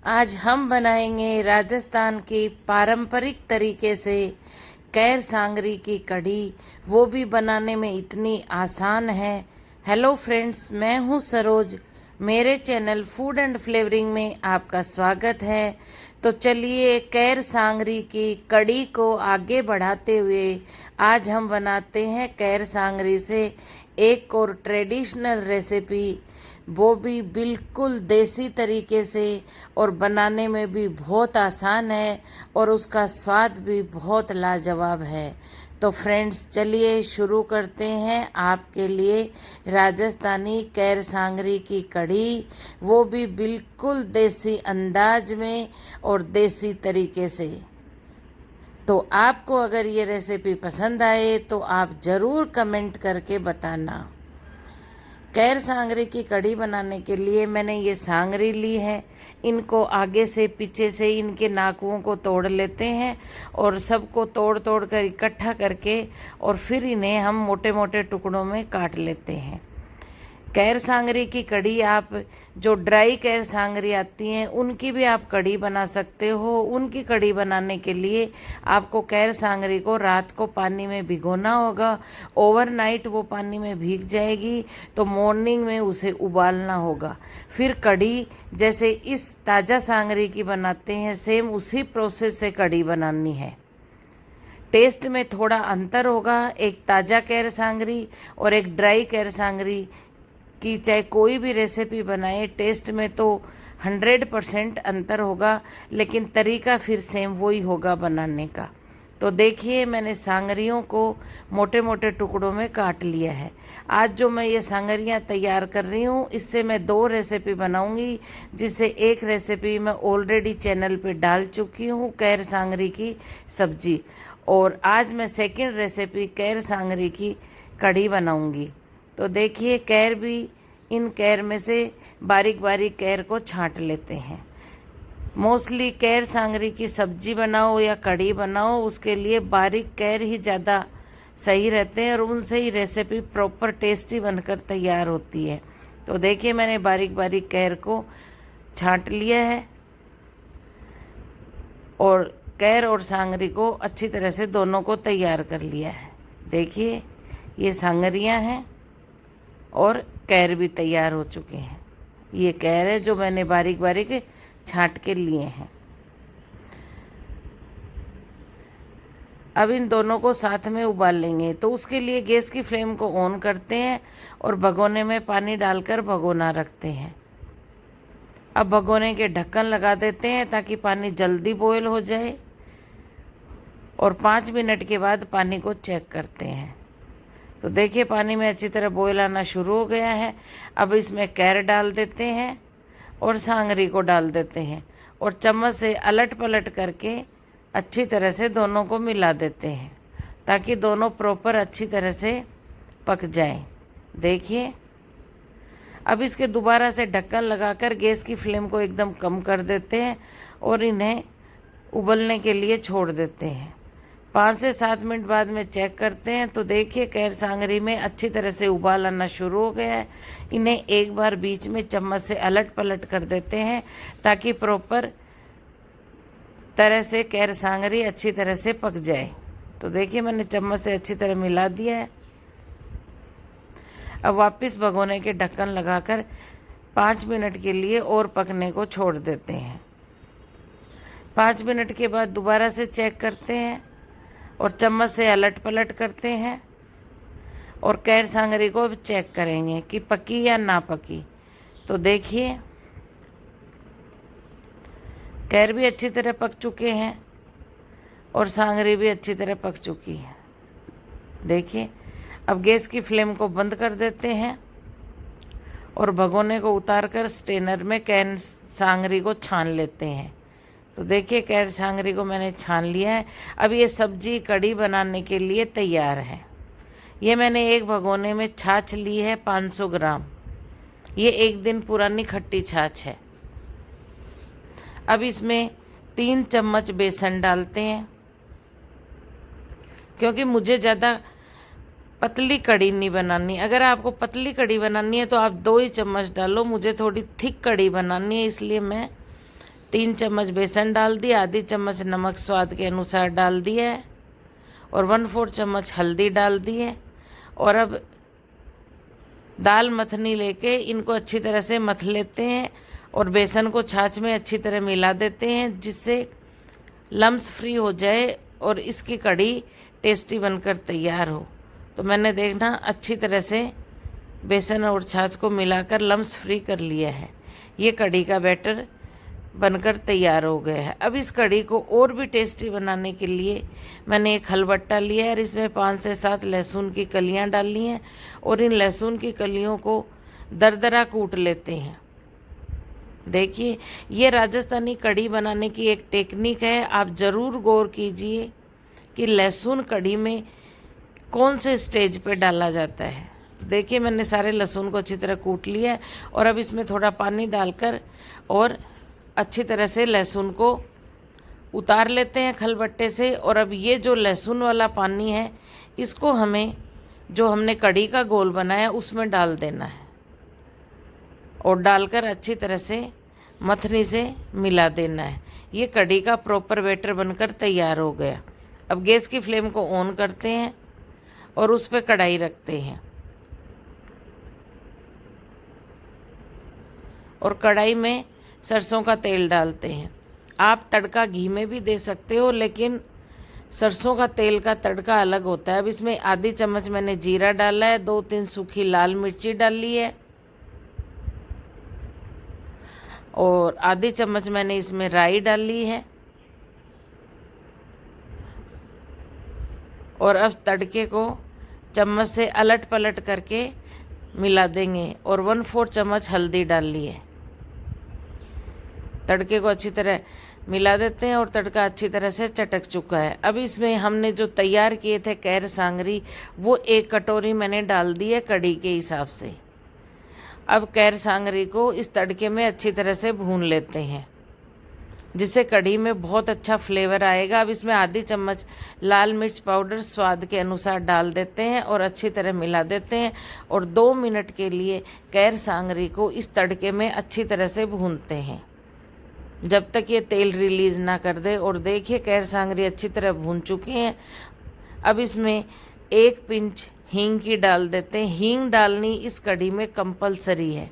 आज हम बनाएंगे राजस्थान की पारंपरिक तरीके से कैर सांगरी की कढ़ी। वो भी बनाने में इतनी आसान है। हेलो फ्रेंड्स, मैं हूँ सरोज। मेरे चैनल फूड एंड फ्लेवरिंग में आपका स्वागत है। तो चलिए कैर सांगरी की कढ़ी को आगे बढ़ाते हुए आज हम बनाते हैं कैर सांगरी से एक और ट्रेडिशनल रेसिपी, वो भी बिल्कुल देसी तरीके से, और बनाने में भी बहुत आसान है और उसका स्वाद भी बहुत लाजवाब है। तो फ्रेंड्स चलिए शुरू करते हैं आपके लिए राजस्थानी कैर सांगरी की कढ़ी, वो भी बिल्कुल देसी अंदाज में और देसी तरीके से। तो आपको अगर ये रेसिपी पसंद आए तो आप ज़रूर कमेंट करके बताना। कैर सांगरी की कढ़ी बनाने के लिए मैंने ये सांगरी ली है। इनको आगे से पीछे से इनके नाकुओं को तोड़ लेते हैं और सबको तोड़ तोड़ कर इकट्ठा करके और फिर इन्हें हम मोटे मोटे टुकड़ों में काट लेते हैं। कैर सांगरी की कढ़ी आप जो ड्राई कैर सांगरी आती हैं उनकी भी आप कढ़ी बना सकते हो। उनकी कढ़ी बनाने के लिए आपको कैर सांगरी को रात को पानी में भिगोना होगा। ओवरनाइट वो पानी में भीग जाएगी तो मॉर्निंग में उसे उबालना होगा। फिर कढ़ी जैसे इस ताज़ा सांगरी की बनाते हैं सेम उसी प्रोसेस से कढ़ी बनानी है। टेस्ट में थोड़ा अंतर होगा, एक ताज़ा कैर सांगरी और एक ड्राई कैर सांगरी कि चाहे कोई भी रेसिपी बनाए टेस्ट में तो 100% अंतर होगा, लेकिन तरीका फिर सेम वही होगा बनाने का। तो देखिए मैंने सांगरियों को मोटे मोटे टुकड़ों में काट लिया है। आज जो मैं ये सांगरियाँ तैयार कर रही हूँ इससे मैं 2 रेसिपी बनाऊँगी, जिससे एक रेसिपी मैं ऑलरेडी चैनल पे डाल चुकी हूँ कैर सांगरी की सब्जी, और आज मैं सेकंड रेसिपी कैर सांगरी की कढ़ी बनाऊँगी। तो देखिए कैर भी, इन कैर में से बारीक बारीक कैर को छांट लेते हैं। मोस्टली कैर सांगरी की सब्जी बनाओ या कढ़ी बनाओ उसके लिए बारीक कैर ही ज़्यादा सही रहते हैं और उनसे ही रेसिपी प्रॉपर टेस्टी बनकर तैयार होती है। तो देखिए मैंने बारीक बारीक कैर को छांट लिया है और कैर और सांगरी को अच्छी तरह से दोनों को तैयार कर लिया है। देखिए ये सांगरियाँ हैं और कैर भी तैयार हो चुके हैं। ये कैर है जो मैंने बारीक बारीक छांट के लिए हैं। अब इन दोनों को साथ में उबाल लेंगे। तो उसके लिए गैस की फ्लेम को ऑन करते हैं और भगोने में पानी डालकर भगोना रखते हैं। अब भगोने के ढक्कन लगा देते हैं ताकि पानी जल्दी बॉयल हो जाए, और 5 मिनट के बाद पानी को चेक करते हैं। तो देखिए पानी में अच्छी तरह बॉयल आना शुरू हो गया है। अब इसमें कैर डाल देते हैं और सांगरी को डाल देते हैं और चम्मच से अलट पलट करके अच्छी तरह से दोनों को मिला देते हैं ताकि दोनों प्रॉपर अच्छी तरह से पक जाएं। देखिए अब इसके दोबारा से ढक्कन लगाकर गैस की फ्लेम को एकदम कम कर देते हैं और इन्हें उबलने के लिए छोड़ देते हैं। 5 से 7 मिनट बाद में चेक करते हैं तो देखिए कैर सांगरी में अच्छी तरह से उबाल आना शुरू हो गया है। इन्हें एक बार बीच में चम्मच से अलट पलट कर देते हैं ताकि प्रॉपर तरह से कैर सांगरी अच्छी तरह से पक जाए। तो देखिए मैंने चम्मच से अच्छी तरह मिला दिया है। अब वापस भगोने के ढक्कन लगाकर 5 मिनट के लिए और पकने को छोड़ देते हैं। 5 मिनट के बाद दोबारा से चेक करते हैं और चम्मच से अलट पलट करते हैं और कैर सांगरी को अब चेक करेंगे कि पकी या ना पकी। तो देखिए कैर भी अच्छी तरह पक चुके हैं और सांगरी भी अच्छी तरह पक चुकी है। देखिए अब गैस की फ्लेम को बंद कर देते हैं और भगोने को उतारकर स्ट्रेनर में कैर सांगरी को छान लेते हैं। तो देखिए कैर सांगरी को मैंने छान लिया है। अब ये सब्जी कढ़ी बनाने के लिए तैयार है। ये मैंने एक भगोने में छाछ ली है 500 ग्राम। ये 1 दिन पुरानी खट्टी छाछ है। अब इसमें 3 चम्मच बेसन डालते हैं, क्योंकि मुझे ज़्यादा पतली कढ़ी नहीं बनानी। अगर आपको पतली कढ़ी बनानी है तो आप 2 ही चम्मच डालो। मुझे थोड़ी थिक कढ़ी बनानी है इसलिए मैं 3 चम्मच बेसन डाल दिया, आधी चम्मच नमक स्वाद के अनुसार डाल दिया है और 1/4 चम्मच हल्दी डाल दी है। और अब दाल मथनी लेके इनको अच्छी तरह से मथ लेते हैं और बेसन को छाछ में अच्छी तरह मिला देते हैं, जिससे लम्स फ्री हो जाए और इसकी कढ़ी टेस्टी बनकर तैयार हो। तो मैंने देखना अच्छी तरह से बेसन और छाछ को मिलाकर लम्स फ्री कर लिया है। ये कढ़ी का बैटर बनकर तैयार हो गया है। अब इस कढ़ी को और भी टेस्टी बनाने के लिए मैंने एक हलबट्टा लिया है और इसमें 5 से 7 लहसुन की कलियां डाल ली हैं और इन लहसुन की कलियों को दरदरा कूट लेते हैं। देखिए, ये राजस्थानी कढ़ी बनाने की एक टेक्निक है। आप ज़रूर गौर कीजिए कि लहसुन कढ़ी में कौन से स्टेज पे डाला जाता है। देखिए, मैंने सारे लहसुन को अच्छी तरह कूट लिया है और अब इसमें थोड़ा पानी डालकर और अच्छी तरह से लहसुन को उतार लेते हैं खलबट्टे से। और अब ये जो लहसुन वाला पानी है, इसको हमें जो हमने कढ़ी का घोल बनाया उसमें डाल देना है और डालकर अच्छी तरह से मथनी से मिला देना है। ये कढ़ी का प्रॉपर बैटर बनकर तैयार हो गया। अब गैस की फ्लेम को ऑन करते हैं और उस पर कढ़ाई रखते हैं और कढ़ाई में सरसों का तेल डालते हैं। आप तड़का घी में भी दे सकते हो, लेकिन सरसों का तेल का तड़का अलग होता है। अब इसमें आधी चम्मच मैंने जीरा डाला है, 2-3 सूखी लाल मिर्ची डाली है और आधी चम्मच मैंने इसमें राई डाली है। और अब तड़के को चम्मच से अलट पलट करके मिला देंगे और 1/4 चम्मच हल्दी डाल ली है। तड़के को अच्छी तरह मिला देते हैं और तड़का अच्छी तरह से चटक चुका है। अब इसमें हमने जो तैयार किए थे कैर सांगरी, वो 1 कटोरी मैंने डाल दी है कढ़ी के हिसाब से। अब कैर सांगरी को इस तड़के में अच्छी तरह से भून लेते हैं, जिससे कढ़ी में बहुत अच्छा फ्लेवर आएगा। अब इसमें आधी चम्मच लाल मिर्च पाउडर स्वाद के अनुसार डाल देते हैं और अच्छी तरह मिला देते हैं और 2 मिनट के लिए कैर सांगरी को इस तड़के में अच्छी तरह से भूनते हैं, जब तक ये तेल रिलीज़ ना कर दे। और देखिए, कैर सांगरी अच्छी तरह भून चुके हैं। अब इसमें 1 पिंच हींग की डाल देते हैं। हींग डालनी इस कढ़ी में कंपलसरी है।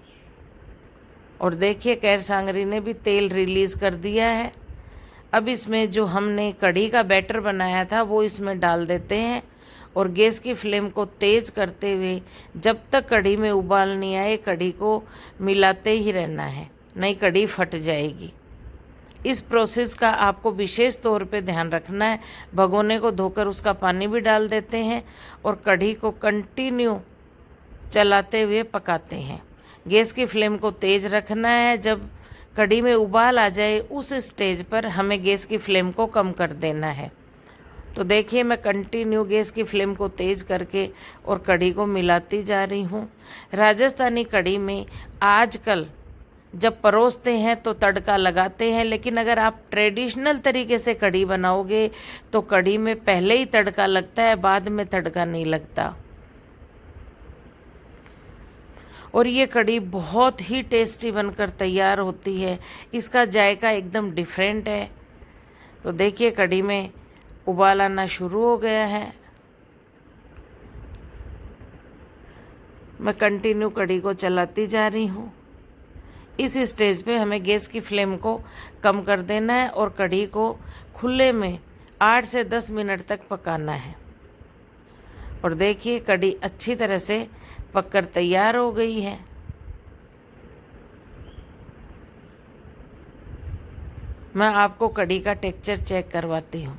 और देखिए, कैर सांगरी ने भी तेल रिलीज़ कर दिया है। अब इसमें जो हमने कढ़ी का बैटर बनाया था वो इसमें डाल देते हैं और गैस की फ्लेम को तेज़ करते हुए जब तक कढ़ी में उबाल नहीं आए कढ़ी को मिलाते ही रहना है, नहीं कढ़ी फट जाएगी। इस प्रोसेस का आपको विशेष तौर पे ध्यान रखना है। भगोने को धोकर उसका पानी भी डाल देते हैं और कढ़ी को कंटिन्यू चलाते हुए पकाते हैं। गैस की फ्लेम को तेज़ रखना है। जब कढ़ी में उबाल आ जाए उस स्टेज पर हमें गैस की फ्लेम को कम कर देना है। तो देखिए, मैं कंटिन्यू गैस की फ्लेम को तेज़ करके और कढ़ी को मिलाती जा रही हूँ। राजस्थानी कढ़ी में आजकल जब परोसते हैं तो तड़का लगाते हैं, लेकिन अगर आप ट्रेडिशनल तरीके से कढ़ी बनाओगे तो कढ़ी में पहले ही तड़का लगता है, बाद में तड़का नहीं लगता। और ये कढ़ी बहुत ही टेस्टी बनकर तैयार होती है। इसका जायका एकदम डिफरेंट है। तो देखिए, कढ़ी में उबाल आना शुरू हो गया है। मैं कंटिन्यू कढ़ी को चलाती जा रही हूँ। इस स्टेज पे हमें गैस की फ्लेम को कम कर देना है और कढ़ी को खुले में 8 से 10 मिनट तक पकाना है। और देखिए, कढ़ी अच्छी तरह से पककर तैयार हो गई है। मैं आपको कढ़ी का टेक्सचर चेक करवाती हूँ।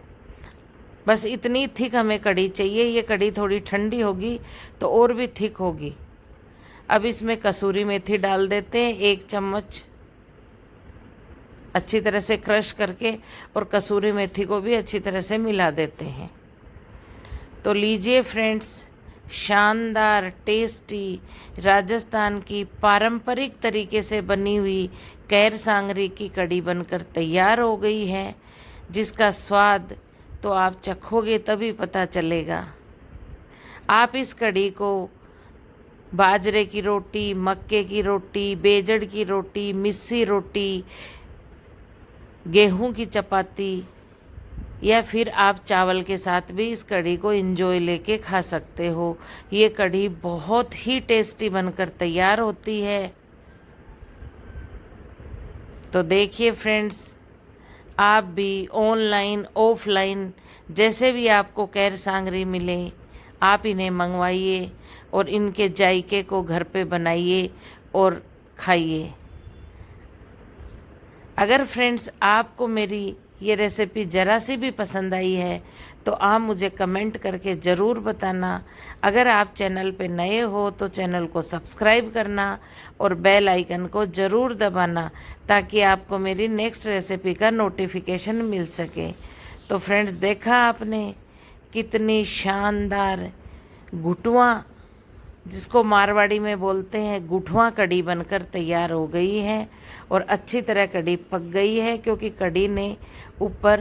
बस इतनी थिक हमें कढ़ी चाहिए। ये कढ़ी थोड़ी ठंडी होगी तो और भी थिक होगी। अब इसमें कसूरी मेथी डाल देते हैं 1 चम्मच, अच्छी तरह से क्रश करके, और कसूरी मेथी को भी अच्छी तरह से मिला देते हैं। तो लीजिए फ्रेंड्स, शानदार टेस्टी राजस्थान की पारंपरिक तरीके से बनी हुई कैर सांगरी की कढ़ी बनकर तैयार हो गई है, जिसका स्वाद तो आप चखोगे तभी पता चलेगा। आप इस कढ़ी को बाजरे की रोटी, मक्के की रोटी, बेजड़ की रोटी, मिस्सी रोटी, गेहूं की चपाती या फिर आप चावल के साथ भी इस कढ़ी को एंजॉय लेके खा सकते हो। ये कढ़ी बहुत ही टेस्टी बनकर तैयार होती है। तो देखिए फ्रेंड्स, आप भी ऑनलाइन ऑफलाइन जैसे भी आपको कैर सांगरी मिले, आप इन्हें मंगवाइए और इनके जायके को घर पे बनाइए और खाइए। अगर फ्रेंड्स आपको मेरी ये रेसिपी ज़रा सी भी पसंद आई है तो आप मुझे कमेंट करके ज़रूर बताना। अगर आप चैनल पे नए हो तो चैनल को सब्सक्राइब करना और बेल आइकन को ज़रूर दबाना, ताकि आपको मेरी नेक्स्ट रेसिपी का नोटिफिकेशन मिल सके। तो फ्रेंड्स, देखा आपने कितनी शानदार घुटवा, जिसको मारवाड़ी में बोलते हैं गुठवा, कढ़ी बनकर तैयार हो गई है। और अच्छी तरह कढ़ी पक गई है क्योंकि कढ़ी ने ऊपर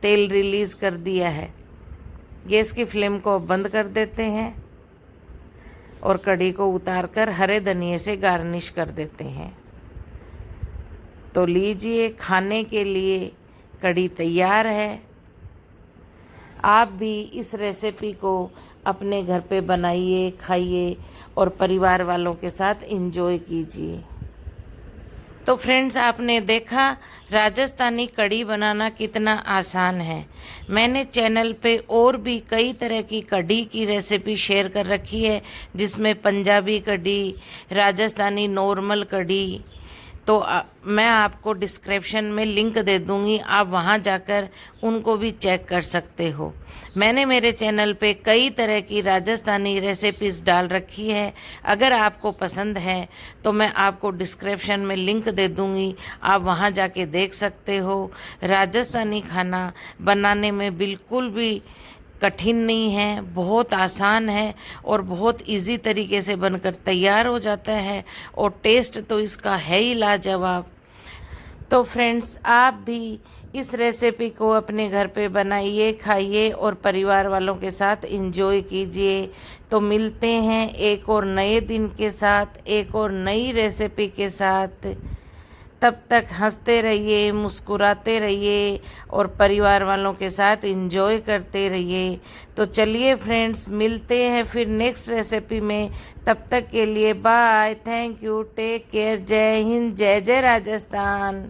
तेल रिलीज़ कर दिया है। गैस की फ्लेम को बंद कर देते हैं और कढ़ी को उतारकर हरे धनिए से गार्निश कर देते हैं। तो लीजिए, खाने के लिए कढ़ी तैयार है। आप भी इस रेसिपी को अपने घर पे बनाइए, खाइए और परिवार वालों के साथ एंजॉय कीजिए। तो फ्रेंड्स, आपने देखा राजस्थानी कढ़ी बनाना कितना आसान है। मैंने चैनल पे और भी कई तरह की कढ़ी की रेसिपी शेयर कर रखी है, जिसमें पंजाबी कढ़ी, राजस्थानी नॉर्मल कढ़ी। तो मैं आपको डिस्क्रिप्शन में लिंक दे दूँगी, आप वहाँ जाकर उनको भी चेक कर सकते हो। मैंने मेरे चैनल पे कई तरह की राजस्थानी रेसिपीज़ डाल रखी है। अगर आपको पसंद है तो मैं आपको डिस्क्रिप्शन में लिंक दे दूँगी, आप वहाँ जाके देख सकते हो। राजस्थानी खाना बनाने में बिल्कुल भी कठिन नहीं है, बहुत आसान है और बहुत इजी तरीके से बनकर तैयार हो जाता है और टेस्ट तो इसका है ही लाजवाब। तो फ्रेंड्स, आप भी इस रेसिपी को अपने घर पे बनाइए, खाइए और परिवार वालों के साथ एंजॉय कीजिए। तो मिलते हैं एक और नए दिन के साथ, एक और नई रेसिपी के साथ। तब तक हंसते रहिए, मुस्कुराते रहिए और परिवार वालों के साथ एंजॉय करते रहिए। तो चलिए फ्रेंड्स, मिलते हैं फिर नेक्स्ट रेसिपी में। तब तक के लिए bye, thank you, take care, जय हिंद, जय जय राजस्थान।